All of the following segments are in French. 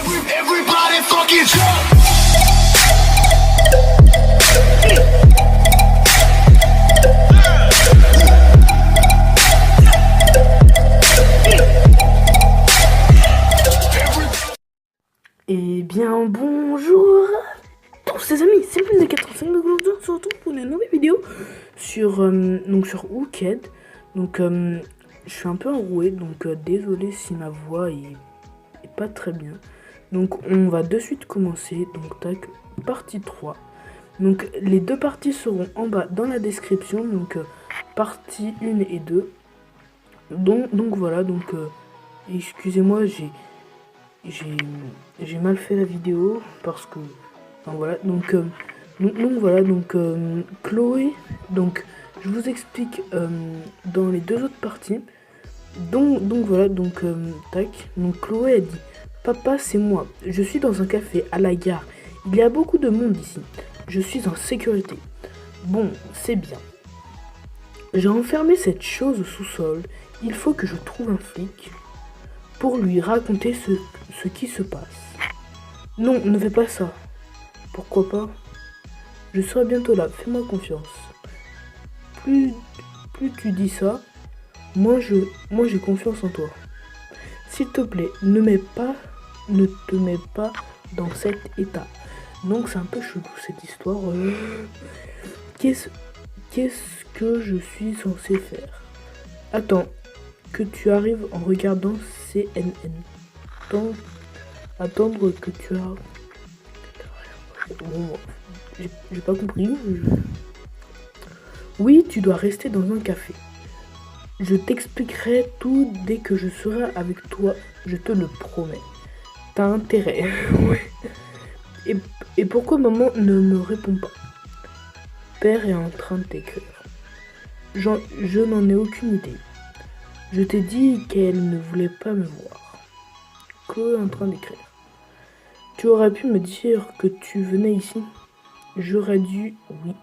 Everybody fucking jump. Eh bien bonjour à tous les amis, c'est le 85 de aujourd'hui on se retrouve pour une nouvelle vidéo sur Hooked. Donc je suis un peu enroué, donc désolé si ma voix est pas très bien. Donc on va de suite commencer, donc tac, partie 3. Donc les deux parties seront en bas dans la description, donc partie 1 et 2. Donc voilà, donc excusez-moi, j'ai mal fait la vidéo parce que enfin, voilà donc voilà donc Chloé, donc je vous explique dans les deux autres parties. Donc voilà donc tac, donc Chloé a dit: papa, c'est moi, je suis dans un café à la gare, il y a beaucoup de monde ici, je suis en sécurité. Bon, c'est bien, j'ai enfermé cette chose au sous-sol, il faut que je trouve un flic pour lui raconter ce qui se passe. Non, ne fais pas ça. Pourquoi pas? Je serai bientôt là, fais-moi confiance. Plus tu dis ça, moi j'ai confiance en toi. S'il te plaît, ne te mets pas dans cet état. Donc c'est un peu chelou cette histoire. Qu'est-ce que je suis censé faire? Attends, que tu arrives en regardant CNN. Attendre que tu as... Bon, j'ai pas compris. Oui, tu dois rester dans un café. Je t'expliquerai tout dès que je serai avec toi, je te le promets. T'as intérêt. Ouais. Et pourquoi maman ne me répond pas? Père est en train de t'écrire. Je n'en ai aucune idée. Je t'ai dit qu'elle ne voulait pas me voir. Chloé est en train d'écrire. Tu aurais pu me dire que tu venais ici? J'aurais dû, oui.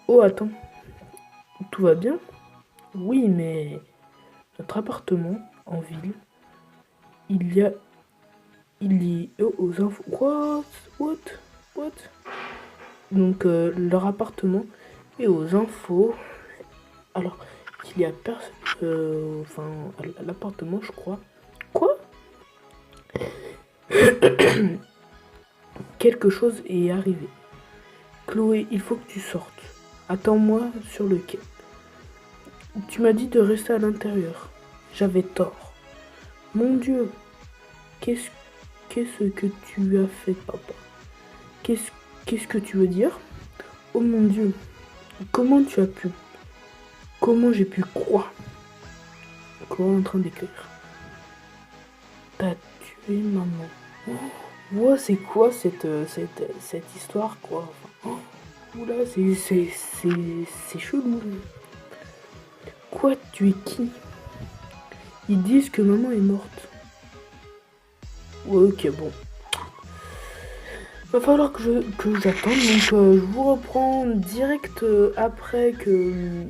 Oh, attends. Tout va bien? Oui, mais notre appartement en ville, il y aux infos. What? Donc, leur appartement est aux infos. Alors, qu'il y a personne. Enfin, à l'appartement, je crois. Quoi? Quelque chose est arrivé. Chloé, il faut que tu sortes. Attends-moi sur le quai. Tu m'as dit de rester à l'intérieur. J'avais tort. Mon Dieu, qu'est-ce que tu as fait, papa? Qu'est-ce que tu veux dire? Oh mon Dieu, comment tu as pu? Comment j'ai pu croire? Quoi en train d'écrire? T'as tué maman. Oh, c'est quoi cette histoire, quoi? Enfin, oula, c'est chelou. Quoi, tu es qui? Ils disent que maman est morte. Ouais, ok, bon. Va falloir que j'attende, donc je vous reprends direct après qu'il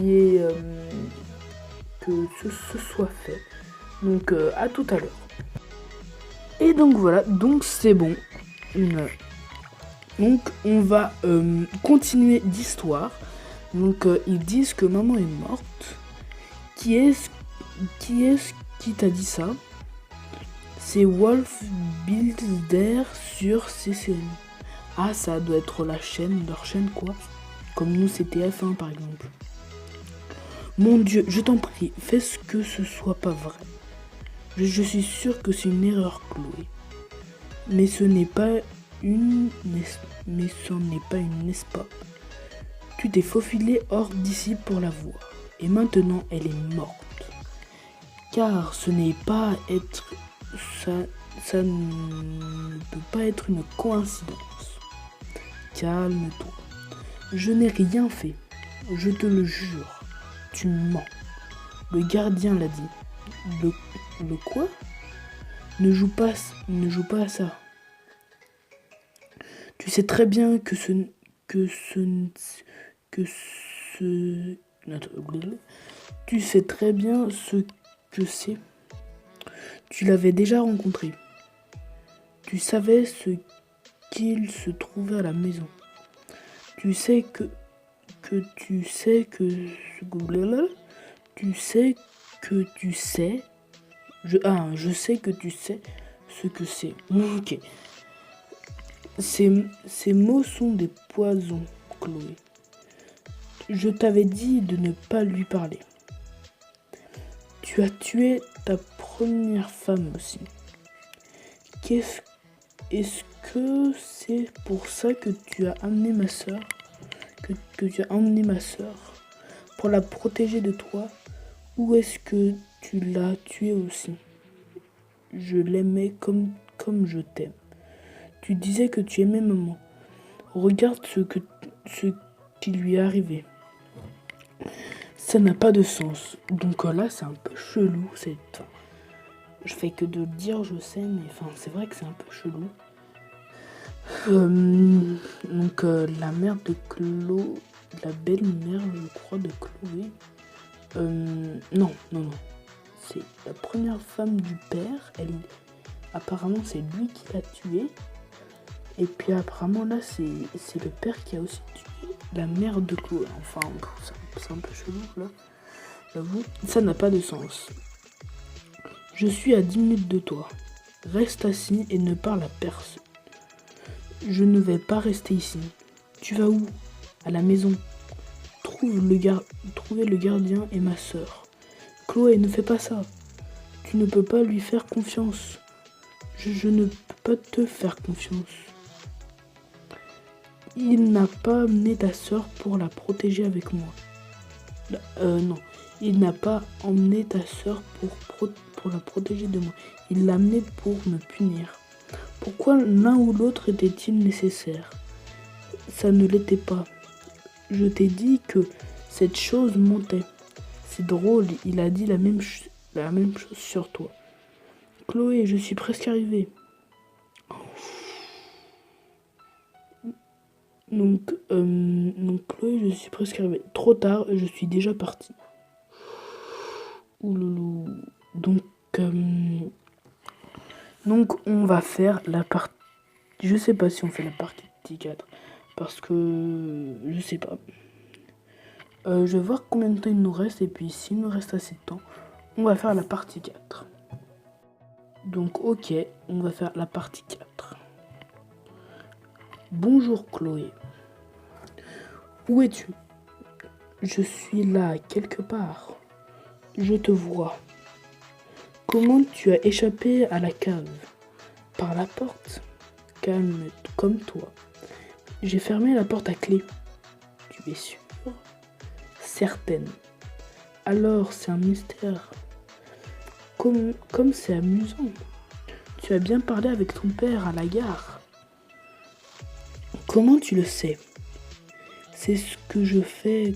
y ait que ce soit fait. Donc à tout à l'heure. Et donc voilà, donc c'est bon. Donc on va continuer d'histoire. Donc ils disent que maman est morte. Qui est-ce qui t'a dit ça? C'est Wolf Bilder sur CCN. Ah, ça doit être leur chaîne quoi. Comme nous c'était F1 par exemple. Mon Dieu, je t'en prie, fais ce que ce soit pas vrai. Je suis sûr que c'est une erreur, Chloé. Mais ce n'est pas une... Mais ce n'est pas une, n'est-ce pas? Tu t'es faufilé hors d'ici pour la voir. Et maintenant, elle est morte. Car ce n'est pas être... Ça ne peut pas être une coïncidence. Calme-toi. Je n'ai rien fait. Je te le jure. Tu mens. Le gardien l'a dit. Le quoi? Ne joue pas à ça. Tu sais très bien que tu sais très bien ce que c'est. Tu l'avais déjà rencontré. tu savais ce qu'il se trouvait à la maison. Tu sais que tu sais que je sais que tu sais ce que c'est. Ok. Ces mots sont des poisons, Chloé. Je t'avais dit de ne pas lui parler. Tu as tué ta première femme aussi. Est-ce que c'est pour ça que tu as amené ma sœur que tu as emmené ma sœur pour la protéger de toi, ou est-ce que tu l'as tuée aussi? Je l'aimais comme je t'aime. Tu disais que tu aimais maman. Regarde ce qui lui est arrivé. Ça n'a pas de sens. Donc là, c'est un peu chelou. Je fais que de le dire, je sais, mais c'est vrai que c'est un peu chelou. Donc la mère de Chloé, la belle-mère, je crois, de Chloé. Non. C'est la première femme du père. Apparemment, c'est lui qui l'a tuée. Et puis apparemment, là, c'est le père qui a aussi tué la mère de Chloé. Enfin, c'est un peu chelou, là. J'avoue, ça n'a pas de sens. Je suis à 10 minutes de toi. Reste assis et ne parle à personne. Je ne vais pas rester ici. Tu vas où? À la maison. Trouver le gardien et ma sœur. Chloé, ne fais pas ça. Tu ne peux pas lui faire confiance. Je ne peux pas te faire confiance. Il n'a pas amené ta sœur pour la protéger avec moi. Non. Il n'a pas emmené ta sœur pour la protéger de moi. Il l'a amenée pour me punir. Pourquoi l'un ou l'autre était-il nécessaire? Ça ne l'était pas. Je t'ai dit que cette chose montait. C'est drôle, il a dit la même chose sur toi. Chloé, je suis presque arrivée. Donc Chloé, je suis presque arrivée. Trop tard, je suis déjà partie. Ouloulou. Donc on va faire la partie... Je sais pas si on fait la partie 4. Parce que... Je sais pas. Je vais voir combien de temps il nous reste. Et puis s'il nous reste assez de temps, on va faire la partie 4. Donc ok, on va faire la partie 4. Bonjour Chloé. Où es-tu? Je suis là, quelque part. Je te vois. Comment tu as échappé à la cave? Par la porte? Calme comme toi. J'ai fermé la porte à clé. Tu es sûre? Certaine. Alors c'est un mystère. Comme c'est amusant. Tu as bien parlé avec ton père à la gare. Comment tu le sais? C'est ce que je fais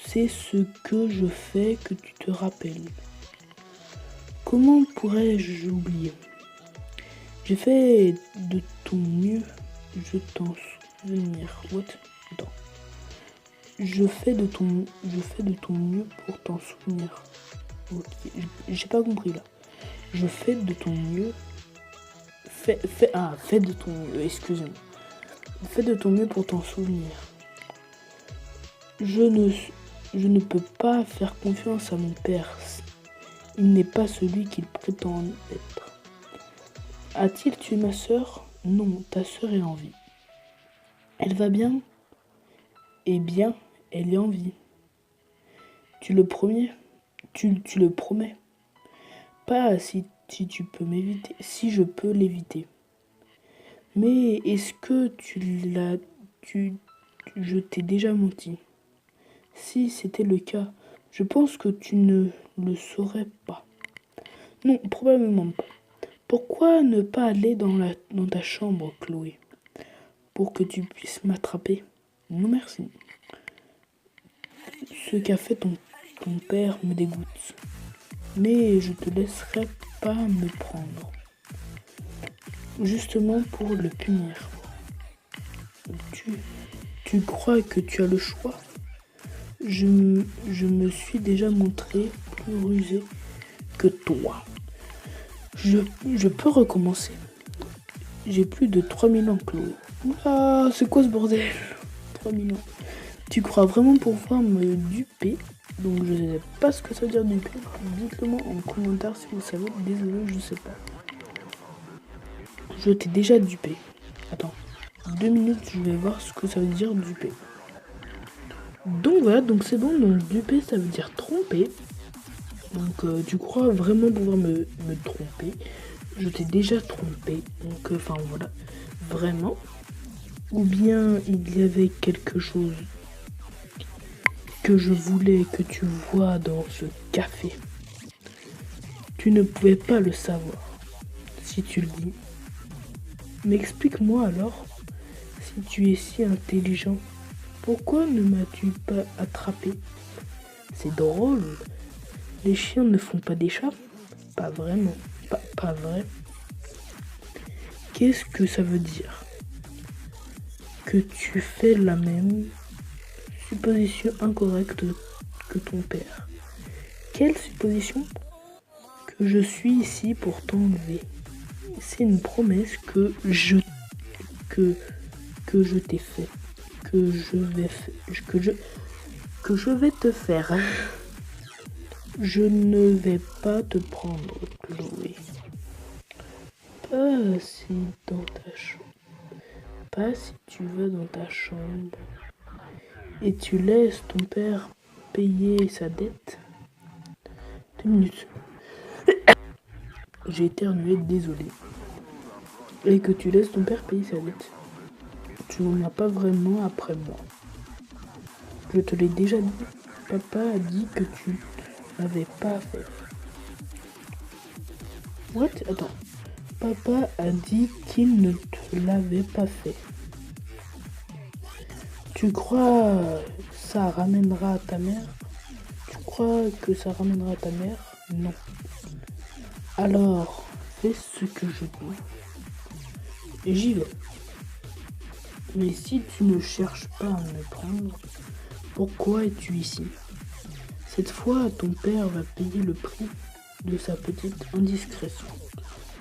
c'est ce que je fais que tu te rappelles. Comment pourrais-je oublier? J'ai fait de ton mieux, je t'en souvenir. What? Attends. Je fais de ton mieux pour t'en souvenir. Ok, j'ai pas compris là. Je fais de ton mieux. Fais de ton mieux, excusez-moi. Fais de ton mieux pour t'en souvenir. Je ne peux pas faire confiance à mon père. Il n'est pas celui qu'il prétend être. A-t-il tué ma sœur? Non, ta sœur est en vie. Elle va bien? Eh bien, elle est en vie. Tu le promets? Tu le promets? Pas si tu peux m'éviter, si je peux l'éviter. Mais est-ce que je t'ai déjà menti? Si c'était le cas, je pense que tu ne le saurais pas. Non, probablement pas. Pourquoi ne pas aller dans ta chambre, Chloé? Pour que tu puisses m'attraper? Non, merci. Ce qu'a fait ton père me dégoûte. Mais je te laisserai pas me prendre. Justement pour le punir. Tu crois que tu as le choix? Je me suis déjà montré plus rusé que toi. Je peux recommencer. J'ai plus de 3000 ans, Chloé. Oula, c'est quoi ce bordel? 3000 ans. Tu crois vraiment pouvoir me duper? Donc je sais pas ce que ça veut dire duper. Dites-le moi en commentaire si vous savez. Désolé, je sais pas. Je t'ai déjà dupé. Attends. 2 minutes, je vais voir ce que ça veut dire duper. Donc voilà, donc c'est bon. Donc duper, ça veut dire tromper. Donc tu crois vraiment pouvoir me tromper? Je t'ai déjà trompé. Donc enfin voilà. Vraiment. Ou bien il y avait quelque chose que je voulais que tu vois dans ce café. Tu ne pouvais pas le savoir, si tu le dis. Mais explique-moi alors, si tu es si intelligent, pourquoi ne m'as-tu pas attrapé? C'est drôle. Les chiens ne font pas des chats? Pas vraiment. Pas vrai. Qu'est-ce que ça veut dire? Que tu fais la même supposition incorrecte que ton père. Quelle supposition? Que je suis ici pour t'enlever. C'est une promesse que je t'ai fait. Que je vais te faire. Je ne vais pas te prendre, Chloé. Pas si dans ta chambre. Pas si tu vas dans ta chambre. Et tu laisses ton père payer sa dette. 2 minutes. J'ai éternué, désolé. Et que tu laisses ton père payer sa dette. Tu n'en as pas vraiment après moi. Je te l'ai déjà dit. Papa a dit que tu n'avais pas à faire. What? Attends. Papa a dit qu'il ne te l'avait pas fait. Tu crois ça ramènera à ta mère? Tu crois que ça ramènera à ta mère? Non. Alors, fais ce que je dis. Et j'y vais. Mais si tu ne cherches pas à me prendre, pourquoi es-tu ici? Cette fois, ton père va payer le prix de sa petite indiscrétion.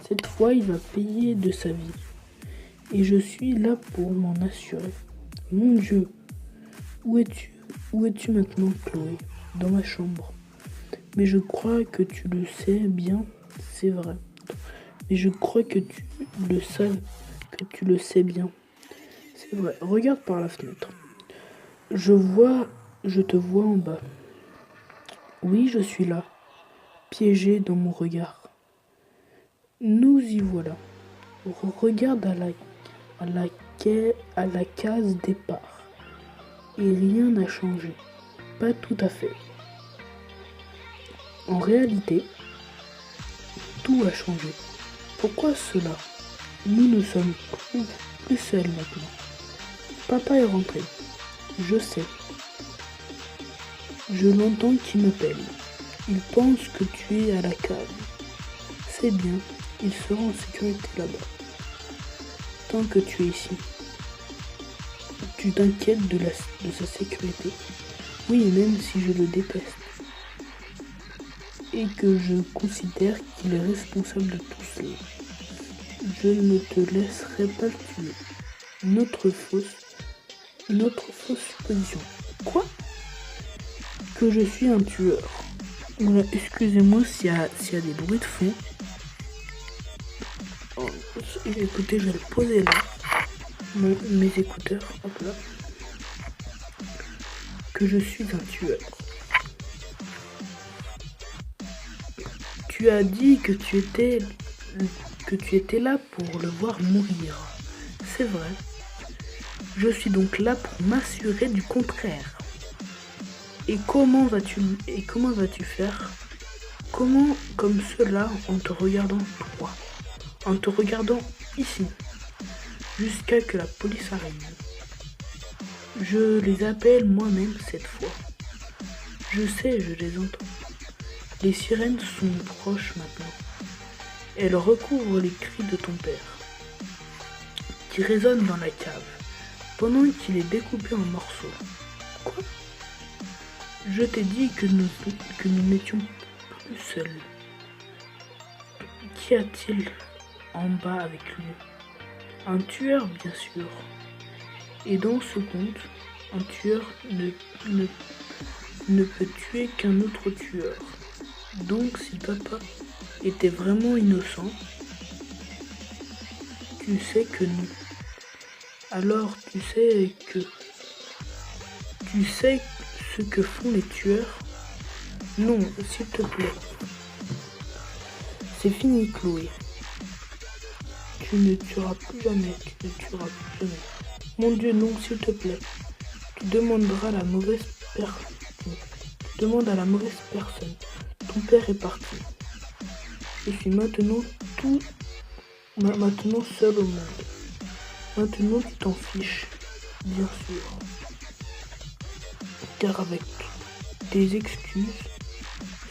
Cette fois, il va payer de sa vie. Et je suis là pour m'en assurer. Mon Dieu, où es-tu? Où es-tu maintenant, Chloé? Dans ma chambre. Mais je crois que tu le sais bien, c'est vrai. Mais je crois que tu le sais bien. C'est vrai. Regarde par la fenêtre. Je te vois en bas. Oui, je suis là, piégé dans mon regard. Nous y voilà. Regarde à la case départ. Et rien n'a changé. Pas tout à fait. En réalité, tout a changé. Pourquoi cela? Nous ne sommes plus seuls maintenant. Papa est rentré. Je sais. Je l'entends qui m'appelle. Il pense que tu es à la cave. C'est bien, il sera en sécurité là-bas. Tant que tu es ici. Tu t'inquiètes de sa sécurité. Oui, même si je le déteste. Et que je considère qu'il est responsable de tout cela. Je ne te laisserai pas le tuer. Notre fausse supposition. Quoi? Que je suis un tueur. Voilà, excusez-moi s'il y a des bruits de fond. Oh, écoutez, je vais le poser là. Mes écouteurs, hop là. Que je suis un tueur. Tu as dit que tu étais là pour le voir mourir. C'est vrai. Je suis donc là pour m'assurer du contraire. Et comment vas-tu faire? Comment comme cela en te regardant toi? En te regardant ici. Jusqu'à que la police arrive. Je les appelle moi-même cette fois. Je sais, je les entends. Les sirènes sont proches maintenant. Elles recouvrent les cris de ton père, qui résonnent dans la cave, pendant qu'il est découpé en morceaux. Quoi? Je t'ai dit que nous n'étions plus seuls. Qu'y a-t-il en bas avec lui? Un tueur, bien sûr. Et dans ce conte, un tueur ne peut tuer qu'un autre tueur. Donc si papa était vraiment innocent, tu sais que non. Alors tu sais ce que font les tueurs? Non, s'il te plaît. C'est fini, Chloé. Tu ne tueras plus jamais, tu ne tueras plus jamais. Mon Dieu, non, s'il te plaît. Tu demanderas la mauvaise personne. Tu demandes à la mauvaise personne. Ton père est parti. Je suis maintenant maintenant seul au monde. Maintenant tu t'en fiches, bien sûr. Car avec tes excuses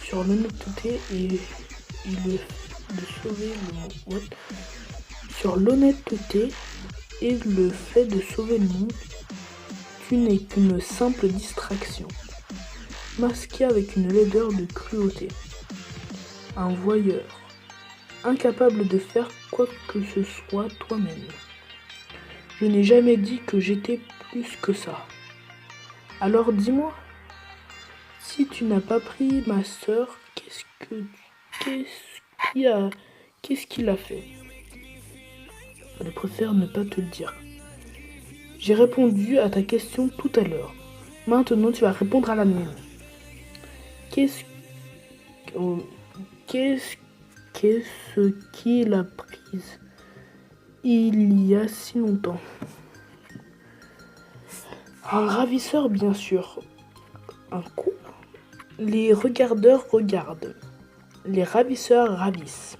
sur l'honnêteté et le fait de sauver le monde. Sur l'honnêteté et le fait de sauver le monde, tu n'es qu'une simple distraction, masquée avec une laideur de cruauté. Un voyeur, incapable de faire quoi que ce soit toi-même. Je n'ai jamais dit que j'étais plus que ça. Alors dis-moi, si tu n'as pas pris ma sœur, qu'est-ce qu'il a fait? Je préfère ne pas te le dire. J'ai répondu à ta question tout à l'heure. Maintenant, tu vas répondre à la mienne. Qu'est-ce qu'il a prise il y a si longtemps? Un ravisseur, bien sûr. Un coup. Les regardeurs regardent. Les ravisseurs ravissent.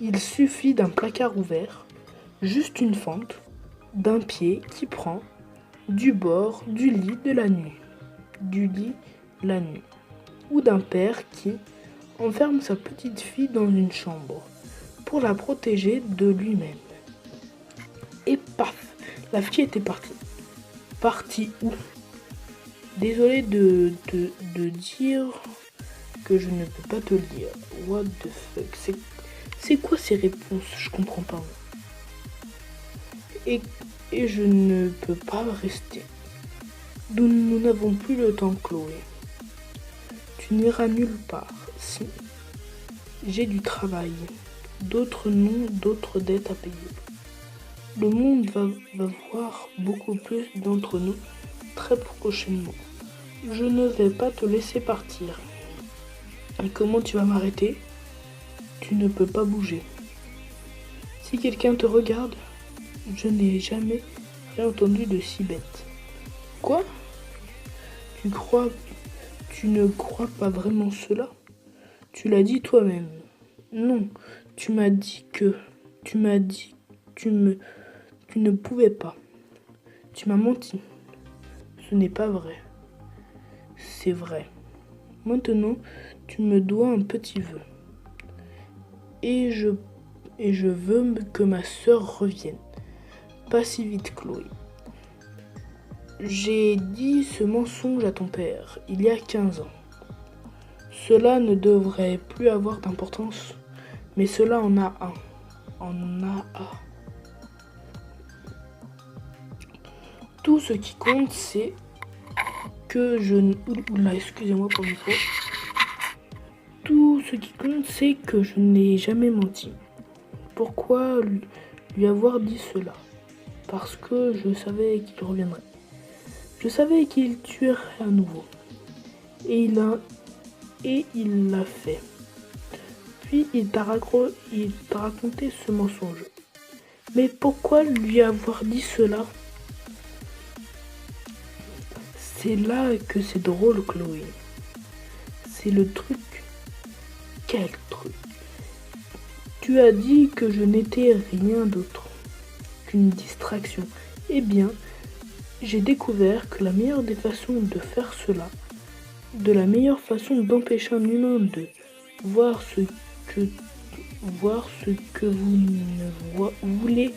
Il suffit d'un placard ouvert, juste une fente, d'un pied qui prend, du bord du lit de la nuit. Du lit la nuit. Ou d'un père qui enferme sa petite fille dans une chambre pour la protéger de lui-même. Et paf, la fille était partie. Partie où? Désolé de dire que je ne peux pas te le dire. What the fuck? C'est quoi ces réponses? Je comprends pas. Et je ne peux pas rester. Nous n'avons plus le temps, Chloé. Tu n'iras nulle part. Si. J'ai du travail. D'autres noms, d'autres dettes à payer. Le monde va voir beaucoup plus d'entre nous très prochainement. Je ne vais pas te laisser partir. Et comment tu vas m'arrêter? Tu ne peux pas bouger. Si quelqu'un te regarde, je n'ai jamais rien entendu de si bête. Quoi? Tu ne crois pas vraiment cela? Tu l'as dit toi-même. Non, tu ne pouvais pas. Tu m'as menti. Ce n'est pas vrai. C'est vrai. Maintenant, tu me dois un petit vœu. Et je veux que ma sœur revienne. Pas si vite, Chloé. J'ai dit ce mensonge à ton père il y a 15 ans. Cela ne devrait plus avoir d'importance, mais cela en a un. Tout ce qui compte, c'est que je... Oula, excusez-moi pour le micro. Tout ce qui compte, c'est que je n'ai jamais menti. Pourquoi lui avoir dit cela? Parce que je savais qu'il reviendrait. Je savais qu'il tuerait à nouveau. Et il l'a fait. Puis il t'a raconté ce mensonge. Mais pourquoi lui avoir dit cela? C'est là que c'est drôle, Chloé. C'est le truc. Quel truc? Tu as dit que je n'étais rien d'autre qu'une distraction. Eh bien, j'ai découvert que la meilleure des façons de faire cela, de la meilleure façon d'empêcher un humain de voir ce que vous ne voulez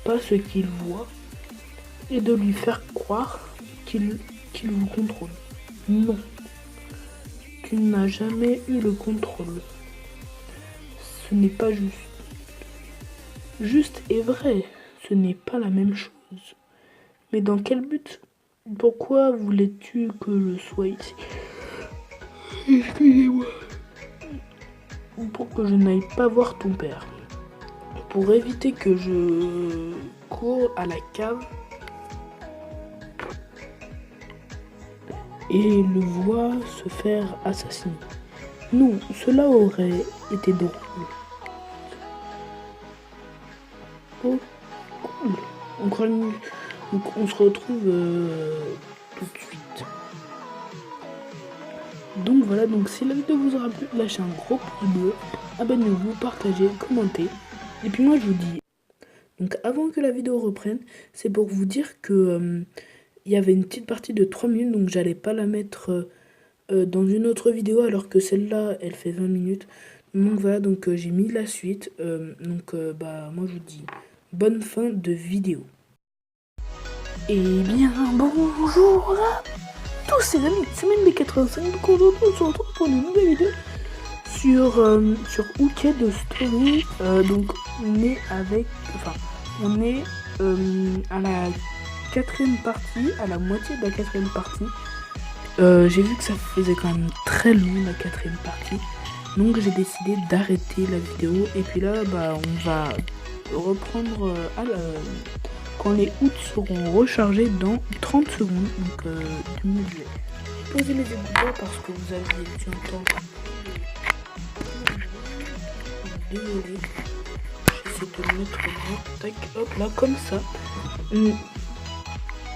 pas ce qu'il voit, et de lui faire croire qu'il vous contrôle. Non, tu n'as jamais eu le contrôle. ce n'est pas juste. Juste et vrai, ce n'est pas la même chose. Mais dans quel but? Pourquoi voulais-tu que je sois ici? Excusez-moi. Pour que je n'aille pas voir ton père. Pour éviter que je cours à la cave et le vois se faire assassiner. Non, cela aurait été drôle. Oh, cool. On se retrouve tout de suite. Donc voilà, donc si la vidéo vous aura plu, lâchez un gros pouce bleu, abonnez-vous, partagez, commentez. Et puis moi je vous dis, donc avant que la vidéo reprenne, c'est pour vous dire que il y avait une petite partie de 3 minutes, donc j'allais pas la mettre dans une autre vidéo, alors que celle-là, elle fait 20 minutes. Donc voilà, donc j'ai mis la suite. Bah moi je vous dis, bonne fin de vidéo. Et bien, bonjour à tous les amis, c'est MB85, donc aujourd'hui on se retrouve pour une nouvelle vidéo sur Wicked Story. Donc on est avec, à la 4e partie, à la moitié de la 4e partie. J'ai vu que ça faisait quand même très long la 4e partie, donc j'ai décidé d'arrêter la vidéo. Et puis là, bah on va reprendre quand les hoods seront rechargés dans 30 secondes. Donc du coup, je vais poser mes écouteurs parce que vous aviez dû entendre. Désolé, j'essaie de le mettre bien. Tac, hop là, comme ça.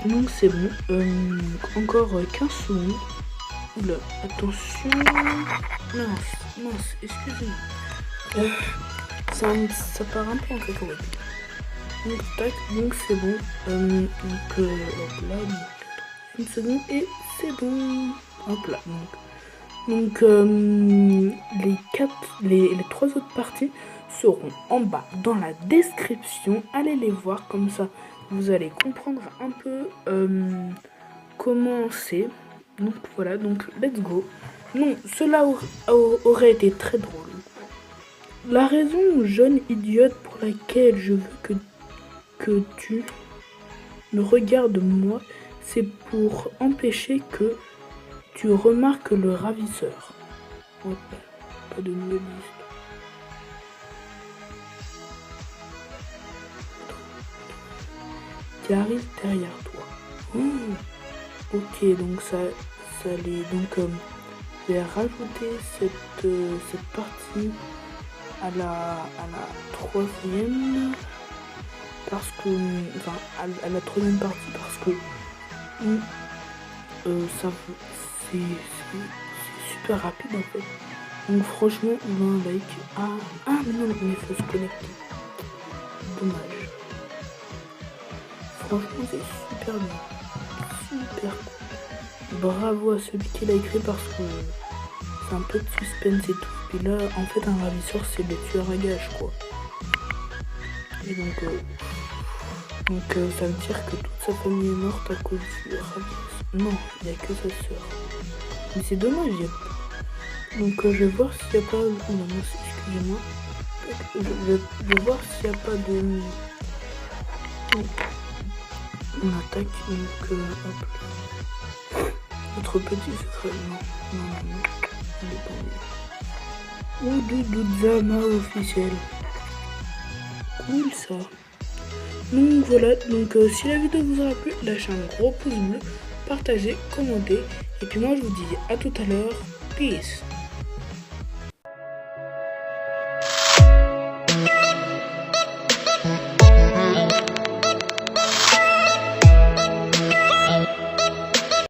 Donc c'est bon. Encore 15 secondes. Oula, attention. Mince, excusez-moi. Ça part un peu en cacahuète. Donc tac, donc c'est bon. Hop là, une seconde et c'est bon. Hop là. Donc les 3 autres parties seront en bas dans la description. Allez les voir, comme ça vous allez comprendre un peu comment c'est. Donc voilà, donc let's go. Non, cela aurait été très drôle. La raison, jeune idiote, pour laquelle je veux que tu me regardes moi, c'est pour empêcher que tu remarques le ravisseur. Hop, pas de nouvelle liste. Qui arrive derrière toi. Ok, donc ça allait. Donc je vais rajouter cette partie à la 3e, parce que à la 3e partie, parce que c'est super rapide en fait. Donc franchement, on a un like. Mais non, mais il faut se connecter. Dommage. Franchement, c'est super bien. Super cool. Bravo à celui qui l'a écrit, parce que c'est un peu de suspense et tout. Puis là, en fait, un ravisseur, c'est le tueur à gages, quoi. Et donc ça veut dire que toute sa famille est morte à cause du ravisseur. Non, il n'y a que sa sœur. Mais c'est dommage. Donc je vais voir s'il n'y a pas... Oh non, excusez-moi. Je vais voir s'il n'y a pas de... On attaque, donc hop. Notre petit secret. Non. Il est pas mieux. Oudoudoudzama officiel. Cool ça. Donc voilà, donc si la vidéo vous aura plu, lâchez un gros pouce bleu, partagez, commentez. Et puis moi je vous dis à tout à l'heure. Peace.